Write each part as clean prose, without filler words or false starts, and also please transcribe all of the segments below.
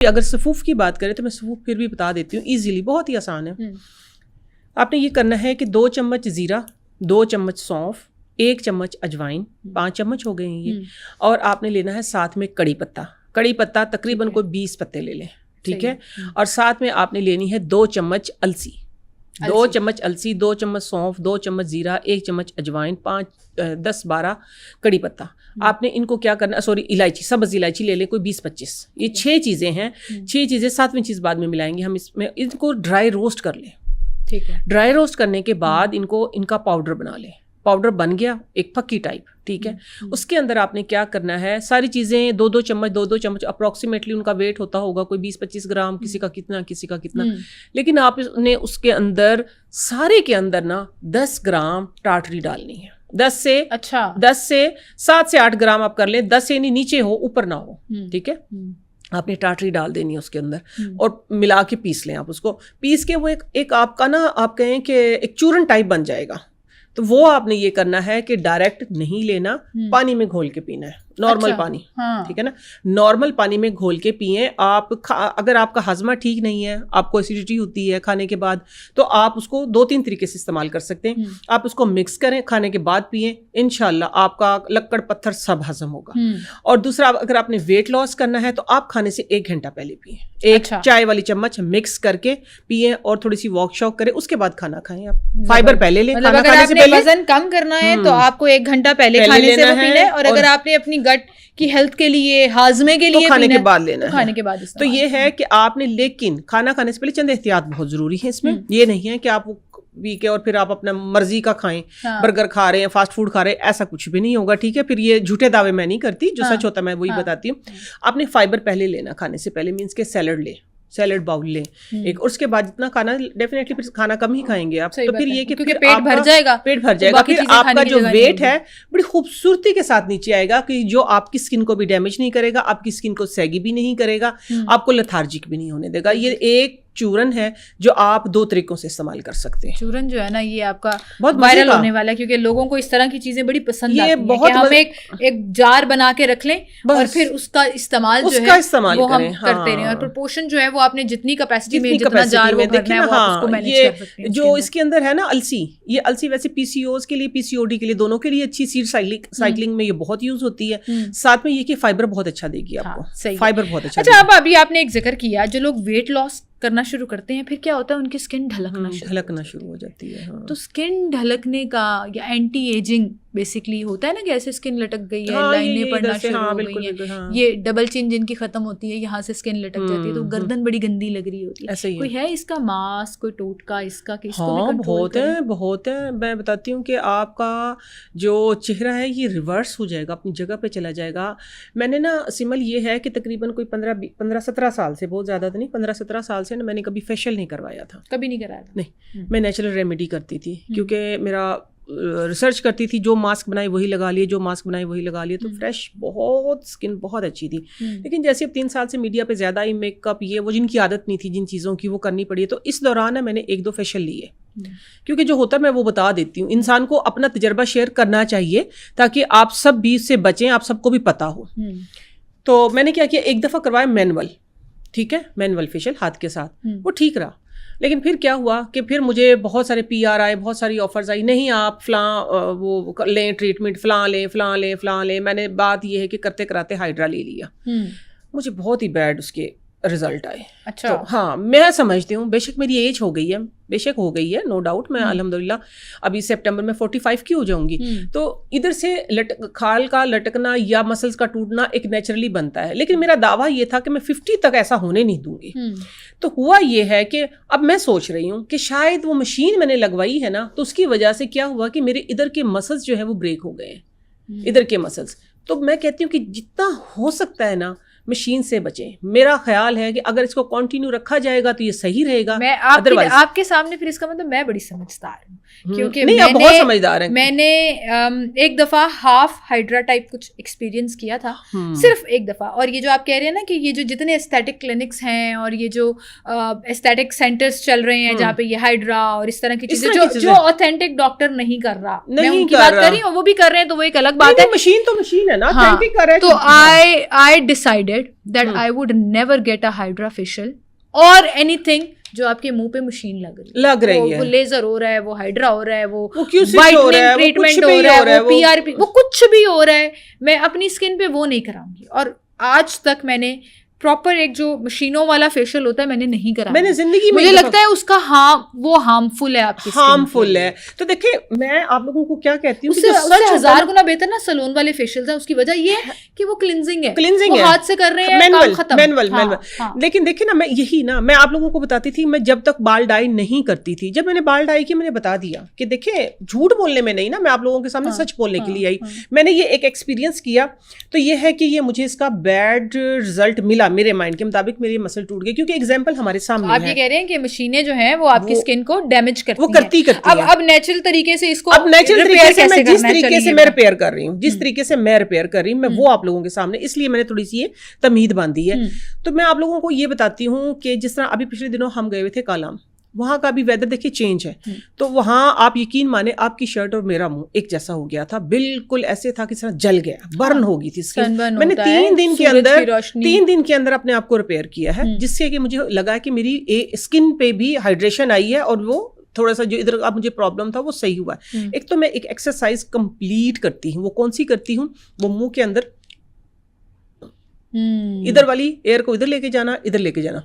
اگر صفوف کی بات کریں تو میں صفوف پھر بھی بتا دیتی ہوں ایزیلی, بہت ہی آسان ہے. آپ نے یہ کرنا ہے کہ 2 چمچ زیرہ, 2 چمچ سونف, 1 چمچ اجوائن, 5 چمچ ہو گئے ہیں یہ, اور آپ نے لینا ہے ساتھ میں کڑی پتہ. کڑی پتہ تقریباً کوئی 20 پتے لے لیں, ٹھیک ہے. اور ساتھ میں آپ نے لینی ہے 2 چمچ السی, 2 چمچ السی, 2 چمچ سونف, 2 چمچ زیرہ, 1 چمچ اجوائن, 10-12 کڑی پتہ. آپ نے ان کو کیا کرنا, سوری الائچی, سبز الائچی لے لیں کوئی 20-25. یہ 6 چیزیں ہیں, 6 چیزیں. 7ویں چیز بعد میں ملائیں گے ہم اس میں. ان کو ڈرائی روسٹ کر لیں, ٹھیک ہے. ڈرائی روسٹ کرنے کے بعد ان کا پاؤڈر بنا لیں. پاؤڈر بن گیا ایک پکی ٹائپ, ٹھیک ہے. اس کے اندر آپ نے کیا کرنا ہے, ساری چیزیں 2-2 چمچ 2-2 چمچ اپروکسیمیٹلی ان کا ویٹ ہوتا ہوگا کوئی 20-25 گرام, کسی کا کتنا کسی کا کتنا. لیکن آپ نے اس کے اندر سارے کے اندر نا 10 گرام ٹاٹری ڈالنی ہے. 10 سے 7 سے 8 گرام آپ کر لیں, 10 سے نہیں نیچے ہو اوپر نہ ہو, ٹھیک ہے. آپ نے ٹاٹری ڈال دینی ہے اس کے اندر اور ملا کے پیس لیں. آپ اس کو پیس کے وہ ایک آپ کا نا, آپ کہیں کہ ایک چورن ٹائپ بن جائے گا. تو وہ آپ نے یہ کرنا ہے کہ ڈائریکٹ نہیں لینا, پانی میں گھول کے پینا ہے, نارمل پانی, ٹھیک ہے نا. نارمل پانی میں گھول کے پئیں آپ. اگر آپ کا ہضمہ ٹھیک نہیں ہے, آپ کو ایسیڈیٹی ہوتی ہے کھانے کے بعد, تو آپ اس کو 2-3 طریقے سے استعمال کر سکتے ہیں. آپ اس کو مکس کریں, کھانے کے بعد پئیں, انشاءاللہ آپ کا لکڑ پتھر سب ہضم ہوگا. اور دوسرا, اگر آپ نے ویٹ لاس کرنا ہے تو آپ کھانے سے 1 گھنٹہ پہلے پئیں, 1 چائے والی چمچ مکس کر کے پئیں, اور تھوڑی سی واک شاک کریں, اس کے بعد کھانا کھائیں. آپ فائبر پہلے لیں, مطلب اگر آپ نے وزن کم کرنا ہے تو آپ کو 1 گھنٹہ پہلے کھانے سے وہ پینا ہے, اور اگر آپ نے اپنی گٹ کی ہیلتھ کے لیے, ہاضمے کے لیے کھانے کے بعد لینا ہے, کھانے کے بعد. تو یہ ہے کہ آپ نے, لیکن کھانا کھانے سے پہلے چند احتیاط بہت ضروری ہے اس میں. یہ نہیں ہے کہ آپ پی کے اور پھر آپ اپنا مرضی کا کھائیں, برگر کھا رہے ہیں, فاسٹ فوڈ کھا رہے ہیں, ایسا کچھ بھی نہیں ہوگا, ٹھیک ہے. پھر یہ جھوٹے دعوے میں نہیں کرتی, جو سچ ہوتا ہے میں وہی بتاتی ہوں. آپ نے فائبر پہلے لینا کھانے سے پہلے, مینس کہ سیلڈ باؤل لیں ایک, اور اس کے بعد جتنا کھانا, ڈیفینیٹلی پھر کھانا کم ہی کھائیں گے آپ, تو پھر یہ کہ پیٹ بھر جائے گا, پھر آپ کا جو ویٹ ہے بڑی خوبصورتی کے ساتھ نیچے آئے گا, کہ جو آپ کی اسکن کو بھی ڈیمیج نہیں کرے گا, آپ کی اسکن کو سیگی بھی نہیں کرے گا, آپ کو لیتھارجک بھی نہیں ہونے دے گا. یہ ایک چورن ہے جو آپ 2 طریقوں سے استعمال کر سکتے ہیں. چورن جو ہے نا, یہ آپ کا بہت وائرل ہونے والا ہے, کیونکہ لوگوں کو اس طرح کی چیزیں بڑی پسند آتی ہیں کہ ہم ایک جار بنا کے رکھ لیں اور پھر اس کا استعمال جو ہے وہ ہم کرتے رہیں, اور پرپورشن جو ہے وہ آپ نے جتنی کیپیسٹی میں جتنا جار وہ بھرنا ہے وہ آپ اس کو مینیج کر سکتے ہیں. جو اس کے اندر ہے نا السی, یہ السی ویسے پی سی اوز کے لیے, پی سی او ڈی کے لیے, دونوں کے لیے اچھی. سیڈ سائیکلنگ میں یہ بہت یوز ہوتی ہے. ساتھ میں یہ کہ فائبر بہت اچھا دے گی آپ کو, فائبر بہت اچھا. اچھا, اب ابھی آپ نے ایک ذکر کیا, جو لوگ ویٹ لاس کرنا شروع کرتے ہیں پھر کیا ہوتا ہے, ان کی اسکن ڈھلکنا شروع ہو جاتی ہے. تو اسکن ڈھلکنے کا یا اینٹی ایجنگ بیسکلی ہوتا ہے نا, کہ ایسے اسکن لٹک گئی ہے, لائنیں پڑنا شروع ہو گئی ہیں, یہ ڈبل چین جن کی ختم ہوتی ہے, یہاں سے اسکن لٹک جاتی ہے, تو گردن بڑی گندی لگ رہی ہوتی ہے. کوئی ہے اس کا ماسک, کوئی ٹوٹکا اس کا کہ اس کو بھی کنٹرول کریں؟ بہت ہے. میں بتاتی ہوں کہ آپ کا جو چہرہ ہے یہ ریورس ہو جائے گا, اپنی جگہ پہ چلا جائے گا. میں نے نا سمل یہ ہے کہ تقریباً کوئی 15-17 سال سے, بہت زیادہ تو نہیں, 15-17 سال سے میں نے کبھی فیشیل نہیں کروایا تھا. کبھی نہیں کرایا تھا؟ نہیں, میں نیچرل ریمیڈی کرتی تھی, کیونکہ میرا ریسرچ کرتی تھی, جو ماسک بنائے وہی لگا لیے, جو ماسک بنائے وہی لگا لیے, تو فریش بہت اسکن بہت اچھی تھی. لیکن جیسے اب 3 سال سے میڈیا پہ زیادہ ہی میک اپ, یہ وہ جن کی عادت نہیں تھی, جن چیزوں کی وہ کرنی پڑی ہے, تو اس دوران میں نے 1-2 فیشیل لیے. کیونکہ جو ہوتا ہے میں وہ بتا دیتی ہوں, انسان کو اپنا تجربہ شیئر کرنا چاہیے تاکہ آپ سب بھی اس سے بچیں, آپ سب کو بھی پتہ ہو. تو میں نے کیا کیا, 1 دفعہ کروایا مینول, ٹھیک ہے, مینول فیشیل ہاتھ کے ساتھ, وہ ٹھیک رہا. لیکن پھر کیا ہوا کہ پھر مجھے بہت سارے PR آئے, بہت ساری آفرز آئی, نہیں آپ فلاں وہ لیں ٹریٹمنٹ, فلاں لیں. میں نے بات یہ ہے کہ کرتے کراتے ہائیڈرا لے لیا, مجھے بہت ہی بیڈ اس کے رزلٹ آئے. اچھا, ہاں میں سمجھتی ہوں, بے شک میری ایج ہو گئی ہے, بے شک ہو گئی ہے, نو ڈاؤٹ. میں الحمدللہ ابھی سپٹمبر میں 45 کی ہو جاؤں گی. تو ادھر سے کھال کا لٹکنا یا مسلس کا ٹوٹنا ایک نیچرلی بنتا ہے, لیکن میرا دعویٰ یہ تھا کہ میں 50 تک ایسا ہونے نہیں دوں گی. تو ہوا یہ ہے کہ اب میں سوچ رہی ہوں کہ شاید وہ مشین میں نے لگوائی ہے نا, تو اس کی وجہ سے کیا ہوا کہ میرے ادھر کے مسلس جو ہے وہ بریک ہو گئے ہیں, ادھر کے مسلس. تو میں کہتی ہوں کہ جتنا ہو سکتا ہے نا مشین سے بچیں. میرا خیال ہے کہ اگر اس کو کنٹینیو رکھا جائے گا تو یہ صحیح رہے گا. میں آپ کے سامنے پھر اس کا مطلب میں بڑی سمجھدار ہوں, کیونکہ نہیں آپ بہت سمجھدار ہیں. میں نے ایک دفعہ ہاف ہائیڈرا ٹائپ کچھ ایکسپیرینس کیا تھا, صرف ایک دفعہ. اور یہ جو آپ کہہ رہے ہیں نا کہ یہ جو جتنے اسٹیٹک کلینکس ہیں اور یہ جو اسٹیٹک سینٹرز چل رہے ہیں جہاں پہ یہ ہائیڈرا اور اس طرح کی چیزیں جو آتھینٹک ڈاکٹر نہیں کر رہا, میں ان کی بات کر رہی ہوں, وہ بھی کر رہے ہیں تو وہ ایک الگ بات ہے. مشین تو مشین ہے نا, تو I decided that I would never get a hydra facial or anything جو آپ کے منہ پہ مشین لگ رہی ہے, وہ لیزر ہو رہا ہے, وہ ہائیڈرا ہو رہا ہے, وہ وائٹننگ ٹریٹمنٹ ہو رہا ہے, وہ PRP, وہ کچھ بھی ہو رہا ہے, میں اپنی اسکن پہ وہ نہیں کراؤں گی. اور آج تک میں نے پراپر ایک جو مشینوں والا فیشیل ہوتا ہے میں نے نہیں کرا. میں نے زندگی میں, مجھے لگتا ہے اس کا وہ ہارمفل ہے آپ کی, ہارمفل ہے. تو دیکھیں میں آپ لوگوں کو کیا کہتی ہوں, اس سے 1000 گنا بہتر نا سلون والے فیشیلز ہیں. اس کی وجہ یہ ہے کہ وہ کلینزنگ ہے, وہ ہاتھ سے کر رہے ہیں, کام ختم, مینول. لیکن دیکھیں نا, میں یہی نا میں آپ لوگوں کو بتاتی تھی, میں جب تک بال ڈائی نہیں کرتی تھی, جب میں نے بال ڈائی کی میں نے بتا دیا کہ دیکھیں جھوٹ بولنے میں نہیں نا, میں آپ لوگوں کے سامنے سچ بولنے کے لیے آئی. میں نے یہ ایک ایکسپیرینس کیا تو یہ ہے کہ یہ مجھے اس کا بیڈ رزلٹ ملا میرے مائنڈ کے مطابق. میری مسل ٹوٹ گئی کیونکہ ایگزامپل ہمارے سامنے ہے. آپ یہ کہہ رہے ہیں کہ مشینیں جو ہیں وہ آپ کی اسکن کو ڈیمیج کرتی ہیں, وہ کرتی ہیں. اب نیچرل طریقے سے اس کو, اب نیچرل طریقے سے میں جس طریقے سے میں ریپیئر کر رہی ہوں, جس طریقے سے میں ریپیئر کر رہی ہوں, میں وہ آپ لوگوں کے سامنے, اس لیے میں نے تھوڑی سی یہ تمہید باندھی ہے. تو میں آپ لوگوں کو یہ بتاتی ہوں کہ جس طرح ابھی پچھلے دنوں ہم گئے ہوئے تھے کالام, وہاں کا بھی ویدر دیکھیے چینج ہے. تو وہاں آپ یقین مانے آپ کی شرٹ اور میرا منہ ایک جیسا ہو گیا تھا, بالکل ایسے تھا کہ جل گیا, برن ہو گئی تھی اسکن. میں نے 3 دن کے اندر اپنے آپ کو ریپیئر کیا ہے, جس سے کہ مجھے لگا کہ میری اسکن پہ بھی ہائیڈریشن آئی ہے اور وہ تھوڑا سا جو ادھر اب مجھے پرابلم تھا وہ صحیح ہوا ہے. ایک تو میں ایک ایکسرسائز کمپلیٹ کرتی ہوں, وہ کون سی کرتی ہوں, وہ منہ کے اندر ادھر والی ایئر کو ادھر لے کے جانا, ادھر لے کے جانا,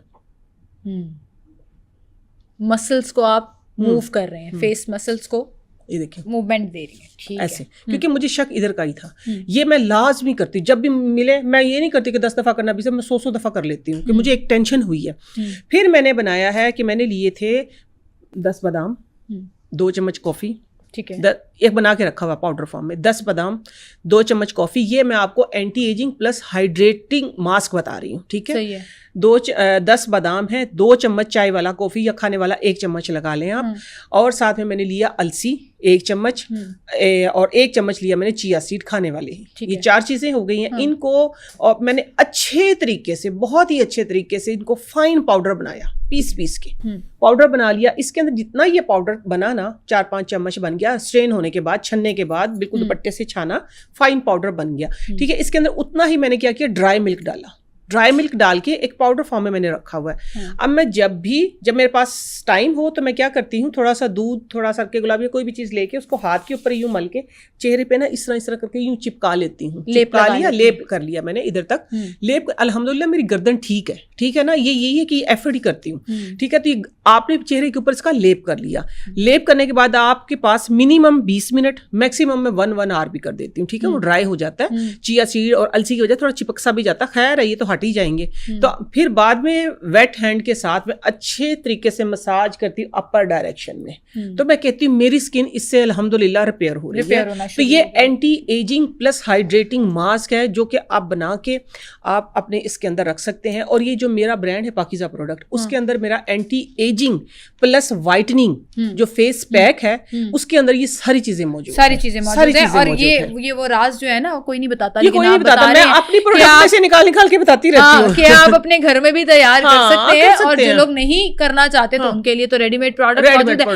مسلس کو آپ موو کر رہے ہیں, فیس مسلس کو یہ دیکھیں موومنٹ دے رہی ہیں ایسے, کیونکہ مجھے شک ادھر کا ہی تھا. یہ میں لازمی کرتی, جب بھی ملے میں یہ نہیں کرتی کہ 10 دفعہ کرنا, بھی میں 100 دفعہ کر لیتی ہوں کہ مجھے ایک ٹینشن ہوئی ہے. پھر میں نے بنایا ہے کہ میں نے لیے تھے 10 بادام, 2 چمچ کافی, ٹھیک ہے, ایک بنا کے رکھا ہوا پاؤڈر فارم میں, 10 بادام 2 چمچ کافی. یہ میں آپ کو اینٹی ایجنگ پلس ہائیڈریٹنگ ماسک بتا رہی ہوں, ٹھیک ہے. 10 بادام ہے, 2 چمچ چائے والا کافی یا کھانے والا 1 چمچ لگا لیں آپ, اور ساتھ میں نے لیا السی 1 چمچ, اور 1 چمچ لیا میں نے چیا سیڈ کھانے والے. یہ 4 چیزیں ہو گئی ہیں. ان کو اور میں نے اچھے طریقے سے, بہت ہی اچھے طریقے سے ان کو فائن پاؤڈر بنایا, پیس کے پاؤڈر بنا لیا. اس کے اندر جتنا یہ پاؤڈر بنا نا 4-5 چمچ بن گیا, اسٹرین ہونے کے بعد, چھننے کے بعد بالکل دوپٹے سے چھانا, فائن پاؤڈر بن گیا, ٹھیک ہے. اس کے اندر اتنا ہی میں نے کیا کیا, ڈرائی ملک ڈالا, ڈرائی ملک ڈال کے ایک پاؤڈر فارم میں نے رکھا ہوا ہے. اب میں جب میرے پاس ٹائم ہو تو میں کیا کرتی ہوں, تھوڑا سا دودھ, تھوڑا سا کے گلاب یا کوئی بھی چیز لے کے اس کو ہاتھ کے اوپر یوں مل کے چہرے پہ نا اس طرح کر کے یوں چپکا لیتی ہوں, چپکا لیا, لیپ کر لیا میں نے ادھر تک لیپ. الحمدللہ میری گردن ٹھیک ہے نا, یہی ہے کہ ایفرٹ ہی کرتی ہوں, ٹھیک ہے. تو آپ نے چہرے کے اوپر اس کا لیپ کر لیا, لیپ کرنے کے بعد آپ کے پاس منیمم 20 منٹ, میکسیمم میں 1 آور بھی کر دیتی ہوں, ٹھیک ہے. وہ ڈرائی ہو جاتا ہے, چیا سیڈ اور السی کی وجہ تھوڑا چپک سا بھی جاتا ہے, خیر ہے یہ تو ہٹ ہی جائیں گے. تو پھر بعد میں ویٹ ہینڈ کے ساتھ میں اچھے طریقے سے مساج کرتی ہوں اپر ڈائریکشن میں. تو میں کہتی ہوں میری اسکن اس سے الحمدللہ ریپیئر ہو رہی ہے. تو یہ اینٹی ایجنگ پلس ہائیڈریٹنگ ماسک ہے جو کہ آپ بنا کے آپ اپنے اس کے اندر رکھ سکتے ہیں. اور یہ جو میرا برانڈ ہے پاکیزہ پروڈکٹ, اس کے اندر میرا اینٹی ایجنگ پلس وائٹننگ جو فیس پیک ہے اس کے اندر یہ ساری چیزیں موجود ہیں. اور یہ وہ راز جو ہے نا کوئی نہیں بتاتا, میں اپنی پروڈکٹ سے نکال کے بتاتی رہتی ہوں کہ آپ اپنے گھر میں بھی تیار کر سکتے ہیں. اور جو لوگ نہیں کرنا چاہتے تو ان کے لیے تو ریڈی میڈ پروڈکٹ موجود ہے.